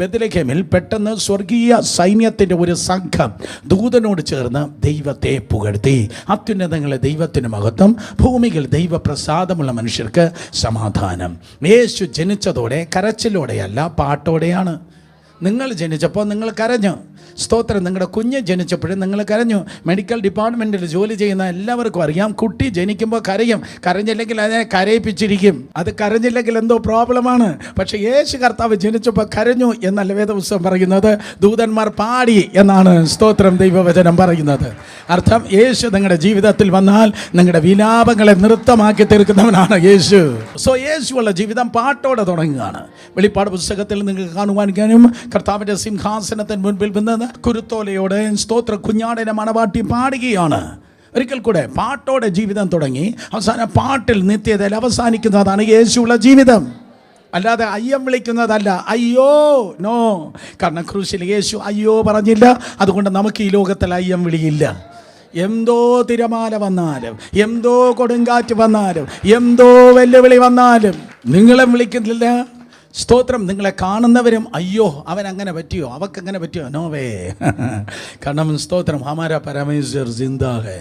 ബെത്ലഹേമിൽ പെട്ടെന്ന് സ്വർഗീയ സൈന്യത്തിൻ്റെ ഒരു സംഘം ദൂതനോട് ചേർന്ന് ദൈവത്തെ പുകഴ്ത്തി. അത്യുന്നതങ്ങളെ ദൈവത്തിന് മഹത്വം, ഭൂമിയിൽ ദൈവപ്രസാദമുള്ള മനുഷ്യർക്ക് സമാധാനം. യേശു ജനിച്ചതോടെ കരച്ചിലോടെയല്ല, പാട്ടോടെയാണ്. നിങ്ങൾ ജനിച്ചപ്പോൾ നിങ്ങൾ കരഞ്ഞു. സ്തോത്രം. നിങ്ങളുടെ കുഞ്ഞ് ജനിച്ചപ്പോഴും നിങ്ങൾ കരഞ്ഞു. മെഡിക്കൽ ഡിപ്പാർട്ട്മെൻറ്റിൽ ജോലി ചെയ്യുന്ന എല്ലാവർക്കും അറിയാം, കുട്ടി ജനിക്കുമ്പോൾ കരയും. കരഞ്ഞില്ലെങ്കിൽ അതിനെ കരയിപ്പിച്ചിരിക്കും. അത് കരഞ്ഞില്ലെങ്കിൽ എന്തോ പ്രോബ്ലമാണ്. പക്ഷേ യേശു കർത്താവ് ജനിച്ചപ്പോൾ കരഞ്ഞു എന്നല്ല വേദപുസ്തകം പറയുന്നത്, ദൂതന്മാർ പാടി എന്നാണ് സ്തോത്രം ദൈവവചനം പറയുന്നത്. അർത്ഥം, യേശു നിങ്ങളുടെ ജീവിതത്തിൽ വന്നാൽ നിങ്ങളുടെ വിലാപങ്ങളെ നൃത്തമാക്കി തീർക്കുന്നവനാണ് യേശു. സോ യേശുവുള്ള ജീവിതം പാട്ടോടെ തുടങ്ങുകയാണ്. വെളിപ്പാട് പുസ്തകത്തിൽ നിങ്ങൾക്ക് കാണുവാനും കർത്താവിൻ്റെ സിംഹാസനത്തിന് മുൻപിൽ നിന്ന് കുരുത്തോലയോടെ സ്തോത്ര കുഞ്ഞാടിനെ മണവാട്ടി പാടുകയാണ്. ഒരിക്കൽ കൂടെ പാട്ടോടെ ജീവിതം തുടങ്ങി അവസാന പാട്ടിൽ നിത്യതയിൽ അവസാനിക്കുന്നതാണ് യേശുവുള്ള ജീവിതം. അല്ലാതെ അയ്യം വിളിക്കുന്നതല്ല. അയ്യോ, നോ. കാരണം ക്രൂശിൽ യേശു അയ്യോ പറഞ്ഞില്ല. അതുകൊണ്ട് നമുക്ക് ഈ ലോകത്തിൽ അയ്യം വിളിയില്ല. എന്തോ തിരമാല വന്നാലും, എന്തോ കൊടുങ്കാറ്റ് വന്നാലും, എന്തോ വെല്ലുവിളി വന്നാലും നിങ്ങളെ വിളിക്കുന്നില്ല. സ്തോത്രം. നിങ്ങളെ കാണുന്നവരും അയ്യോ അവൻ അങ്ങനെ പറ്റിയോ, അവക്കങ്ങനെ പറ്റിയോ, നോവേ. കാരണം സ്തോത്രം, ഹമാരാ പരമേശ്വർ ജിന്ദാ ഹൈ.